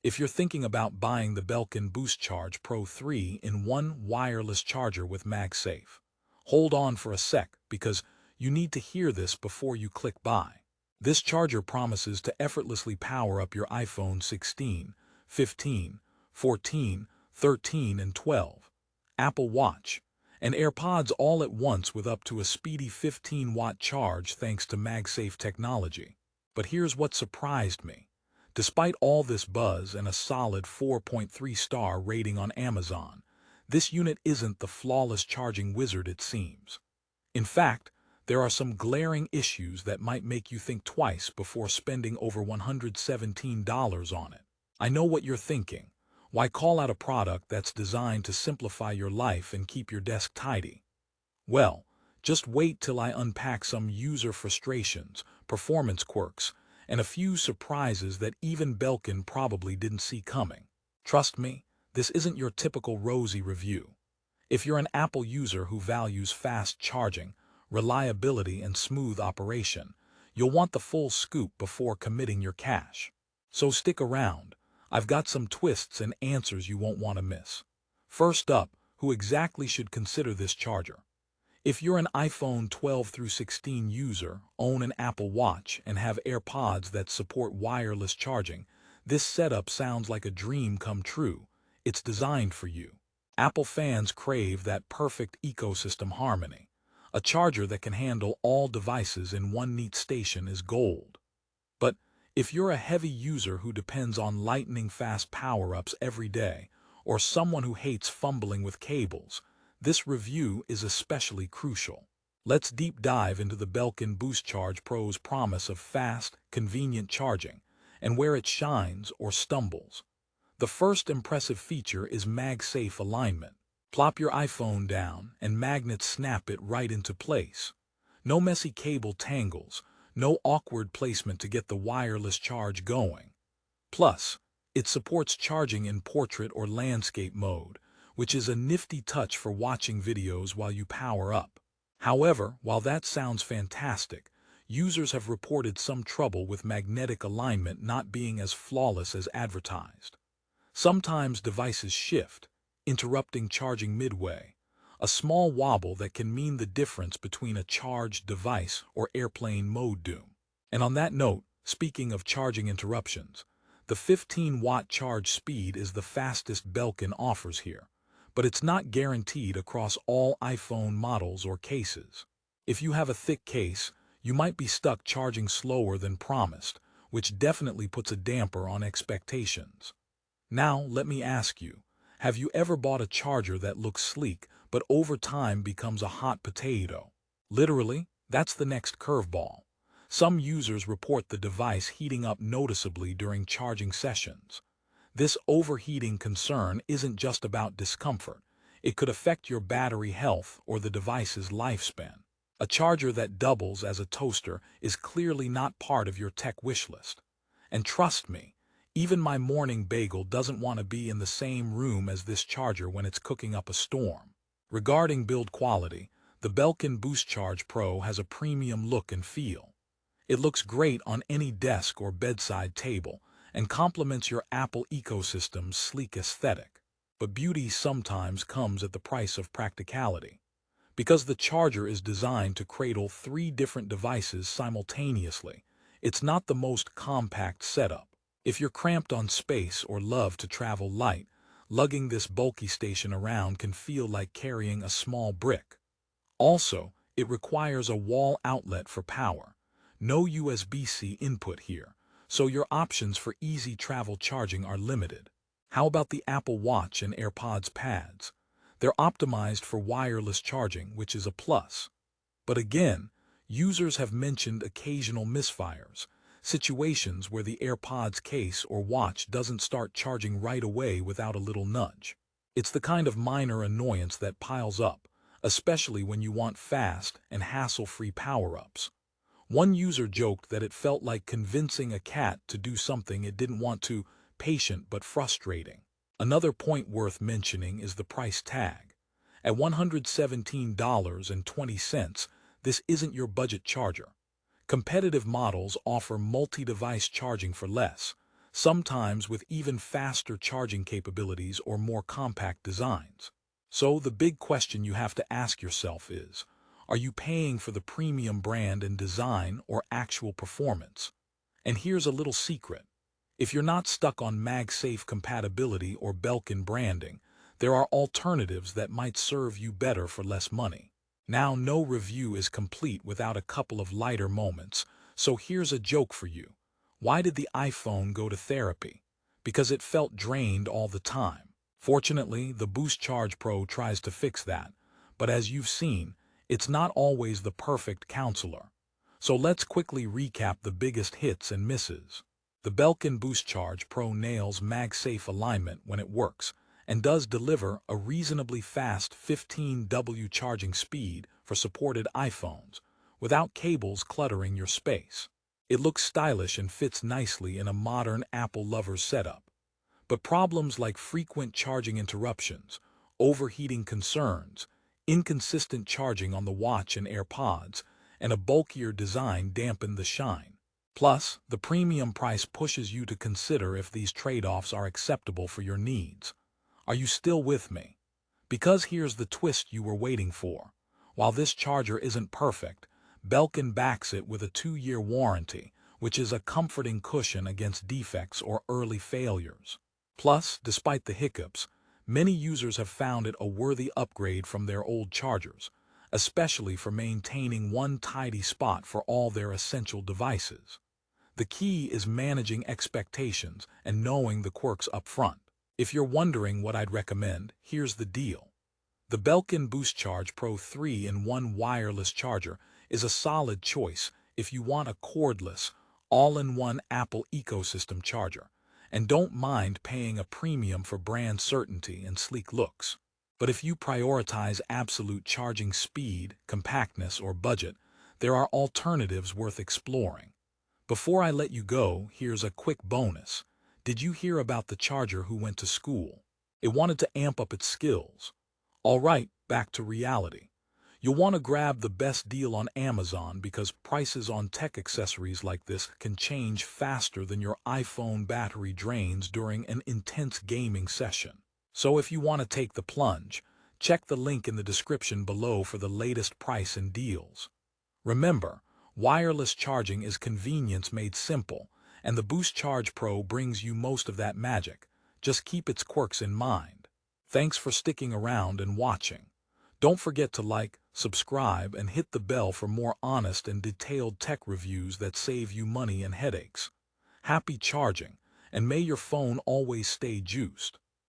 If you're thinking about buying the Belkin BoostCharge Pro 3-in-1 wireless charger with MagSafe, hold on for a sec because you need to hear this before you click buy. This charger promises to effortlessly power up your iPhone 16, 15, 14, 13, and 12, Apple Watch, and AirPods all at once with up to a speedy 15-watt charge thanks to MagSafe technology. But here's what surprised me. Despite all this buzz and a solid 4.3-star rating on Amazon, this unit isn't the flawless charging wizard it seems. In fact, there are some glaring issues that might make you think twice before spending over $117 on it. I know what you're thinking. Why call out a product that's designed to simplify your life and keep your desk tidy? Well, just wait till I unpack some user frustrations, performance quirks, and a few surprises that even Belkin probably didn't see coming. Trust me, this isn't your typical rosy review. If you're an Apple user who values fast charging, reliability, and smooth operation, you'll want the full scoop before committing your cash. So stick around. I've got some twists and answers you won't want to miss. First up, who exactly should consider this charger? If you're an iPhone 12 through 16 user, own an Apple Watch, and have AirPods that support wireless charging, this setup sounds like a dream come true. It's designed for you. Apple fans crave that perfect ecosystem harmony. A charger that can handle all devices in one neat station is gold. But if you're a heavy user who depends on lightning-fast power-ups every day, or someone who hates fumbling with cables, this review is especially crucial. Let's deep dive into the Belkin BoostCharge Pro's promise of fast, convenient charging, and where it shines or stumbles. The first impressive feature is MagSafe alignment. Plop your iPhone down, and magnets snap it right into place. No messy cable tangles, no awkward placement to get the wireless charge going. Plus, it supports charging in portrait or landscape mode, which is a nifty touch for watching videos while you power up. However, while that sounds fantastic, users have reported some trouble with magnetic alignment not being as flawless as advertised. Sometimes devices shift, interrupting charging midway, a small wobble that can mean the difference between a charged device or airplane mode doom. And on that note, speaking of charging interruptions, the 15-watt charge speed is the fastest Belkin offers here, but it's not guaranteed across all iPhone models or cases. If you have a thick case, you might be stuck charging slower than promised, which definitely puts a damper on expectations. Now, let me ask you, have you ever bought a charger that looks sleek, but over time becomes a hot potato? Literally, that's the next curveball. Some users report the device heating up noticeably during charging sessions. This overheating concern isn't just about discomfort. It could affect your battery health or the device's lifespan. A charger that doubles as a toaster is clearly not part of your tech wish list. And trust me, even my morning bagel doesn't want to be in the same room as this charger when it's cooking up a storm. Regarding build quality, the Belkin BoostCharge Pro has a premium look and feel. It looks great on any desk or bedside table, and complements your Apple ecosystem's sleek aesthetic. But beauty sometimes comes at the price of practicality. Because the charger is designed to cradle 3 different devices simultaneously, it's not the most compact setup. If you're cramped on space or love to travel light, lugging this bulky station around can feel like carrying a small brick. Also, it requires a wall outlet for power. No USB-C input here, so your options for easy travel charging are limited. How about the Apple Watch and AirPods pads? They're optimized for wireless charging, which is a plus. But again, users have mentioned occasional misfires, situations where the AirPods case or watch doesn't start charging right away without a little nudge. It's the kind of minor annoyance that piles up, especially when you want fast and hassle-free power-ups. One user joked that it felt like convincing a cat to do something it didn't want to, patient but frustrating. Another point worth mentioning is the price tag. At $117.20, this isn't your budget charger. Competitive models offer multi-device charging for less, sometimes with even faster charging capabilities or more compact designs. So the big question you have to ask yourself is, are you paying for the premium brand and design or actual performance? And here's a little secret. If you're not stuck on MagSafe compatibility or Belkin branding, there are alternatives that might serve you better for less money. Now, no review is complete without a couple of lighter moments, so here's a joke for you. Why did the iPhone go to therapy? Because it felt drained all the time. Fortunately, the BoostCharge Pro tries to fix that, but as you've seen, it's not always the perfect counselor. So let's quickly recap the biggest hits and misses. The Belkin BoostCharge Pro nails MagSafe alignment when it works, and does deliver a reasonably fast 15W charging speed for supported iPhones, without cables cluttering your space. It looks stylish and fits nicely in a modern Apple lover's setup. But problems like frequent charging interruptions, overheating concerns, inconsistent charging on the watch and AirPods, and a bulkier design dampen the shine. Plus, the premium price pushes you to consider if these trade-offs are acceptable for your needs. Are you still with me? Because here's the twist you were waiting for. While this charger isn't perfect, Belkin backs it with a 2-year warranty, which is a comforting cushion against defects or early failures. Plus, despite the hiccups, many users have found it a worthy upgrade from their old chargers, especially for maintaining one tidy spot for all their essential devices. The key is managing expectations and knowing the quirks up front. If you're wondering what I'd recommend, here's the deal. The Belkin BoostCharge Pro 3-in-1 wireless charger is a solid choice if you want a cordless, all-in-one Apple ecosystem charger, and don't mind paying a premium for brand certainty and sleek looks. But if you prioritize absolute charging speed, compactness, or budget, there are alternatives worth exploring. Before I let you go, here's a quick bonus. Did you hear about the charger who went to school? It wanted to amp up its skills. All right, back to reality. You'll want to grab the best deal on Amazon because prices on tech accessories like this can change faster than your iPhone battery drains during an intense gaming session. So if you want to take the plunge, check the link in the description below for the latest price and deals. Remember, wireless charging is convenience made simple, and the BoostCharge Pro brings you most of that magic. Just keep its quirks in mind. Thanks for sticking around and watching. Don't forget to like, subscribe, and hit the bell for more honest and detailed tech reviews that save you money and headaches. Happy charging, and may your phone always stay juiced.